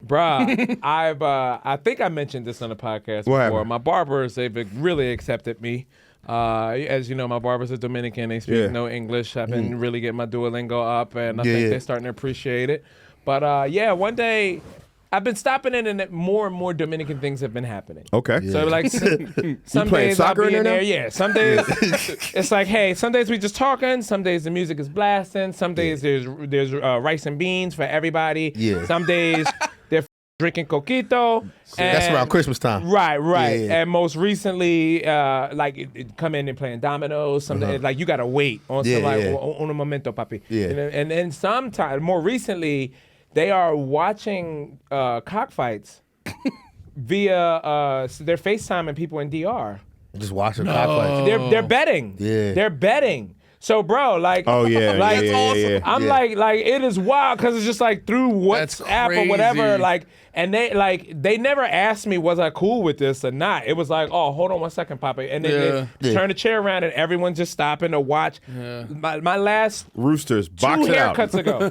Bruh, I think I mentioned this on the podcast before. happened? My barbers, they've really accepted me. As you know, my barbers are Dominican. They speak no English. I've been really getting my Duolingo up, and I think they're starting to appreciate it. But one day, I've been stopping in, and more and more Dominican things have been happening. Okay. So like some playing days I'll soccer be in in there there. Yeah. Some days it's like, hey, some days we just talking. Some days the music is blasting. Some days there's rice and beans for everybody. Yeah. Some days they're drinking coquito. That's around Christmas time. Right. Yeah. And most recently, it come in and playing dominoes. Something like you gotta wait on some un momento, papi. Yeah. And then sometimes more recently, they are watching cockfights via their FaceTiming people in DR. Just watching cockfights. They're betting. Yeah. They're betting. So, bro, like, Oh, yeah, like, yeah, yeah, yeah. I'm like, it is wild because it's just like through That's WhatsApp or whatever, crazy. like, and they never asked me was I cool with this or not. It was like, oh, hold on 1 second, Papa, and then they turn the chair around and everyone's just stopping to watch. My last Roosters, two box it out. haircuts ago,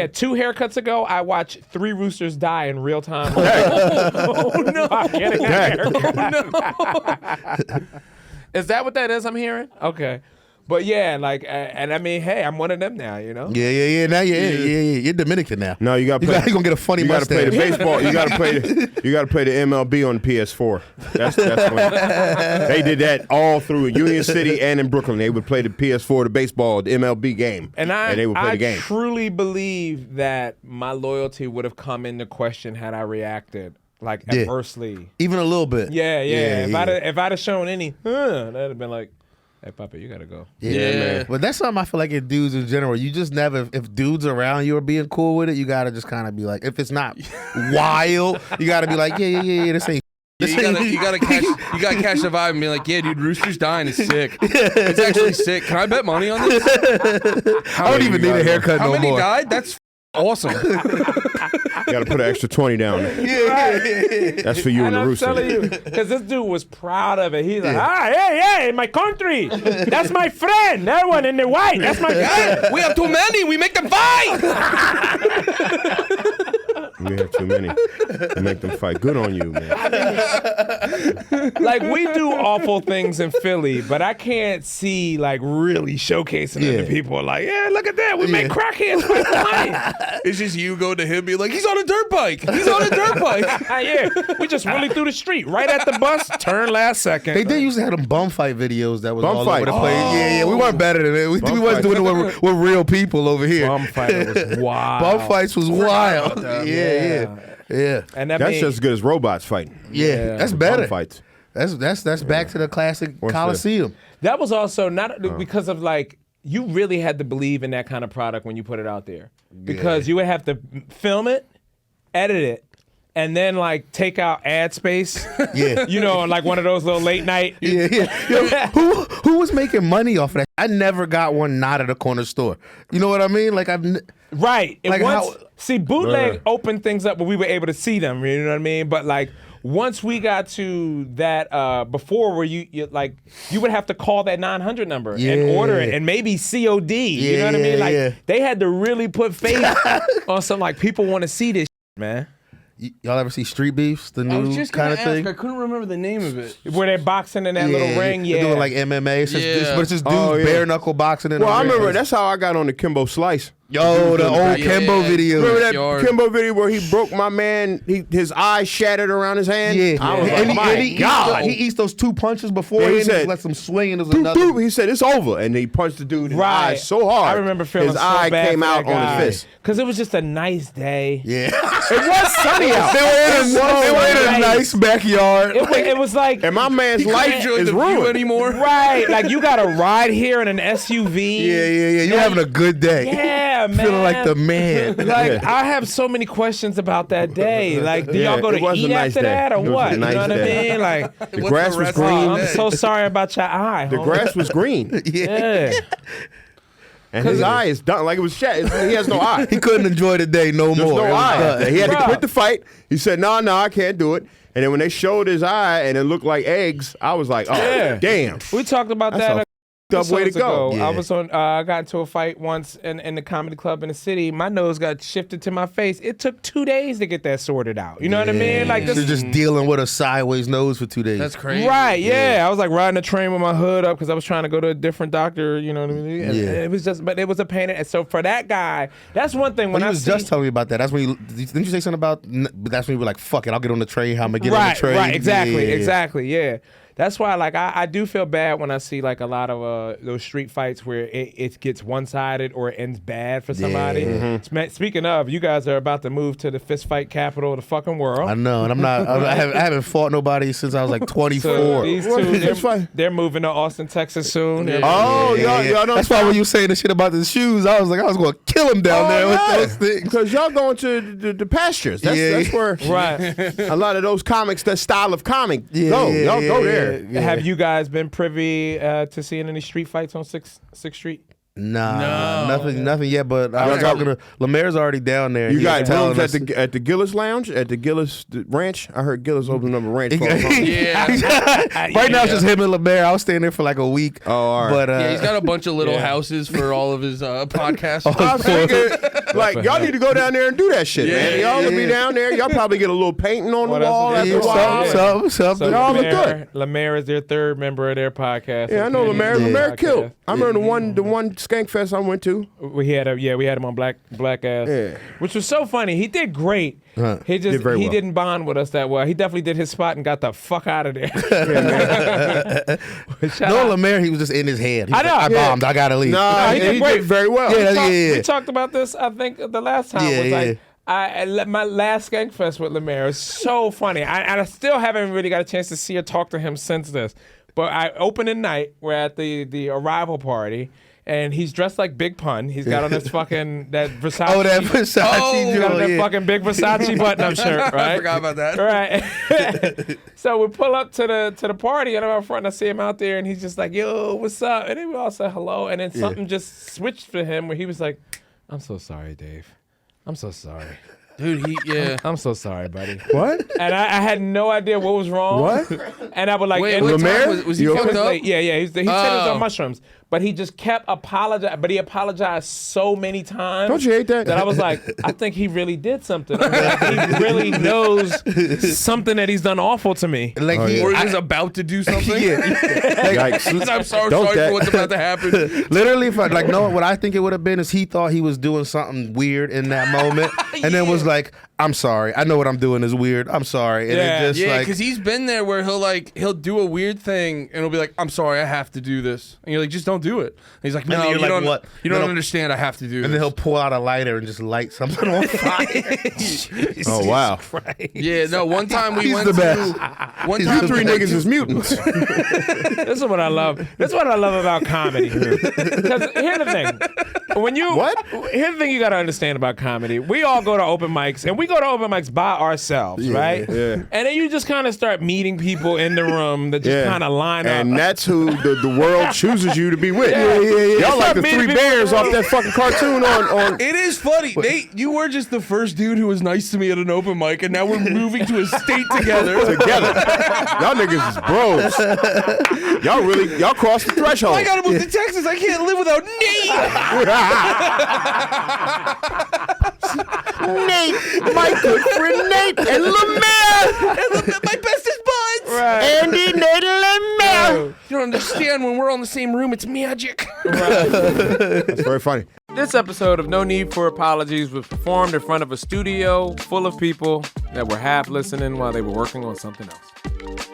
2 haircuts ago, I watched 3 roosters die in real time. Oh no! I'm getting that haircut. Is that what that is? I'm hearing. Okay. But yeah, like, and I mean, hey, I'm one of them now, you know? Yeah. Now you're Dominican now. No, you got to play. You're gonna get a funny You got to play the mustache. baseball. You got to play. You got to play the MLB on PS4. That's when they did that all through Union City and in Brooklyn. They would play the PS4, the baseball, the MLB game, And they would play the game. truly believe that my loyalty would have come into question had I reacted like adversely. Even a little bit. Yeah. If I'd have shown any, that'd have been like, hey, Papa, you gotta go. Yeah, man. But that's something I feel like in dudes in general. You just never, if dudes around you are being cool with it, you gotta just kind of be like, if it's not wild, you gotta be like, yeah, this ain't. You gotta catch the vibe and be like, yeah, dude, Rooster's dying. It's sick. It's actually sick. Can I bet money on this? I don't even need a haircut How no many more. died? That's awesome. You got to put an extra 20 down there. That's for you and And the I'm Roosters. telling you, because this dude was proud of it. He's like, hey, my country. That's my friend. That one in the white. That's my guy. We have too many. We make them fight. We have too many. We make them fight. Good on you, man. Like, we do awful things in Philly, but I can't see, like, really showcasing it to people. Like, yeah, look at that. We make crackheads fight the money. It's just you go to him, be like, he's on a dirt bike. He's on a dirt bike. Yeah, we just really through the street, right at the bus, turn last second. They did used to have them bum fight videos that was Bum all fight. over the place. Yeah, we weren't better than it. We Bum wasn't fight. doing it with real people over here. Bum fight was wild. Bum fights was wild. that. Yeah. And That's just as good as robots fighting. Yeah, that's Bum better. fights. That's back to the classic What's that. Coliseum. That was also not because of like, you really had to believe in that kind of product when you put it out there. Because you would have to film it, edit it, and then like take out ad space. Yeah. You know, like one of those little late night. Yeah. Yo, who was making money off of that? I never got one not at a corner store. You know what I mean? Like Right. And Like once, how- see, bootleg opened things up where we were able to see them. You know what I mean? But like, once we got to that before where you would have to call that 900 number and order it and maybe COD. You know what I mean? Like they had to really put faith on some like people want to see this man. y'all ever see Street Beefs, the I was new just kind gonna of ask. thing? I couldn't remember the name of it. Where they're boxing in that little ring, They're doing like MMA. It's just, but it's just dudes Oh, yeah. bare knuckle boxing in Well, a I ring. remember that's how I got on the Kimbo Slice. Yo, the old Kimbo video. Remember that Yard. Kimbo video where he broke my man, his eye shattered around his hand? Yeah. I was and like, my he God. he eats those 2 punches before Yeah, he and said, just lets them swing and there's Boop, another. boop. He said, it's over. And he punched the dude in the eye Right. so hard. I remember feeling his so eye bad came for out that on guy. his fist. Because it was just a nice day. Yeah. It was sunny out. They were in a nice backyard. It was like, And my man's life Enjoy is the view ruined. anymore. right, like you got to ride here in an SUV. Yeah. You're having a good day. Yeah, man. Feeling like the man. Like, I have so many questions about that day. Like, do y'all go it to was a eat nice after day. that It or was a what? You nice know what I day. mean? Like, The grass was green. I'm so sorry about your eye. The homie. grass was green. Yeah. And his eye is done. Like it was shut. He has no eye. He couldn't enjoy the day no There's more. no It was eye. done. He had to Bruh. quit the fight. He said, no, I can't do it. And then when they showed his eye and it looked like eggs, I was like, oh, Yeah. damn. We talked about That's that a up way to go. Yeah. I was on. I got into a fight once in the comedy club in the city. My nose got shifted to my face. It took 2 days to get that sorted out. You know what I mean? Like You're just dealing with a sideways nose for 2 days. That's crazy. Right, yeah. I was like riding a train with my hood up because I was trying to go to a different doctor, you know what I mean? And it was just, but it was a pain. And so for that guy, that's one thing when He I was see, just telling me about that. That's when didn't you say something about? That's when you were like, "Fuck it, I'll get on the train. How I'm gonna get on the train." Right, exactly, Yeah. exactly, yeah. That's why, like, I do feel bad when I see like a lot of those street fights where it gets one-sided or it ends bad for somebody. Speaking of, you guys are about to move to the fist fight capital of the fucking world. I know, and I'm not. I haven't fought nobody since I was like 24. So these Fist two, fight? they're moving to Austin, Texas soon. Oh, y'all know. That's why when you saying the shit about the shoes, I was like, I was going to kill him down there with those things. Because y'all going to the pastures. That's where Right. a lot of those comics, that style of comic, y'all go there. Yeah. Have you guys been privy to seeing any street fights on 6th Street? Nah, nothing yet. But I was talking to Lemaire's already down there. You He got was telling rooms us- at the Gillis Lounge, at the Gillis Ranch. I heard Gillis opened up a ranch. For Right now it's just him and Lemaire. I was staying there for like a week. Oh, all right. But Yeah, he's got a bunch of little houses for all of his podcasts. I figured, like, y'all need to go down there and do that shit, man. Y'all gonna be down there. Y'all probably get a little painting on the that's wall what after they a do. while. something. Y'all look good. Lemaire is their third member of their podcast. Yeah, I know Lemaire. Yeah. Lemaire killed. Podcast. I remember the one Skank Fest I went to. We had him on Black Ass, Yeah. which was so funny. He did great. He just Did very well. didn't bond with us that well. He definitely did his spot and got the fuck out of there. Shout No, out. Lemaire, he was just in his head. He was I know, like, I yeah. bombed. I gotta leave. Nah, he did he great. did very well. Yeah, We talked about this, I think, the last time. Yeah, was like, yeah. my last Skank Fest with Lemaire is so funny. I still haven't really got a chance to see or talk to him since this. But I opening night, we're at the arrival party, and he's dressed like Big Pun. He's got on this fucking that Versace. Oh, that Versace He's got on that joint, yeah. fucking big Versace button-up shirt, right? I forgot about that. Right. So we pull up to the party, and I'm out front, and I see him out there, and he's just like, "Yo, what's up?" And then we all said hello, and then something just switched for him, where he was like, "I'm so sorry, Dave. I'm so sorry. Dude, I'm so sorry, buddy." What? And I had no idea what was wrong. What? And I would like, Wait, and what Lemaire? time was he You fucked okay? up? late. Yeah. He said he was Oh. on mushrooms, but he just kept apologizing. But he apologized so many times. Don't you hate that? That I was like, I think he really did something. Like, he really knows something that he's done awful to me. Like he, Or he was about to do something. Yikes. I'm so Don't sorry that- for what's about to happen. literally, if I, like, no, what I think it would have been is he thought he was doing something weird in that moment, and then was like, "I'm sorry. I know what I'm doing is weird. I'm sorry." And Yeah, it just Yeah, like, because he's been there where he'll do a weird thing and he'll be like, "I'm sorry, I have to do this," and you're like, "Just don't do it." And he's like, then "No, you're you like, don't. what? You don't Then he'll- understand. I have to do and this." then he'll pull out a lighter and just light something on fire. Oh, wow. Yeah, no. One time we He's went the to. best. One He's time the Three best. niggas is mutants. This is what I love. This is what I love about comedy. Because here's the thing. When you What? Here's the thing you got to understand about comedy. We all go to open mics, and we go to open mics by ourselves, right? yeah. And then you just kind of start meeting people in the room that just kind of line up. And that's who the world chooses you to be with. Yeah. Y'all like the Meeting three people bears in the off that fucking cartoon on It is funny, Nate. You were just the first dude who was nice to me at an open mic, and now we're moving to a state together. together. Y'all niggas is bros. Y'all crossed the threshold. I gotta move to Texas. I can't live without Nate. Nate, my good friend Nate, and Lemaire, My bestest buds. Right. Andy, Nate, and Lemaire. You don't understand. When we're all in the same room, it's magic. That's very funny. This episode of No Need for Apologies was performed in front of a studio full of people that were half listening while they were working on something else.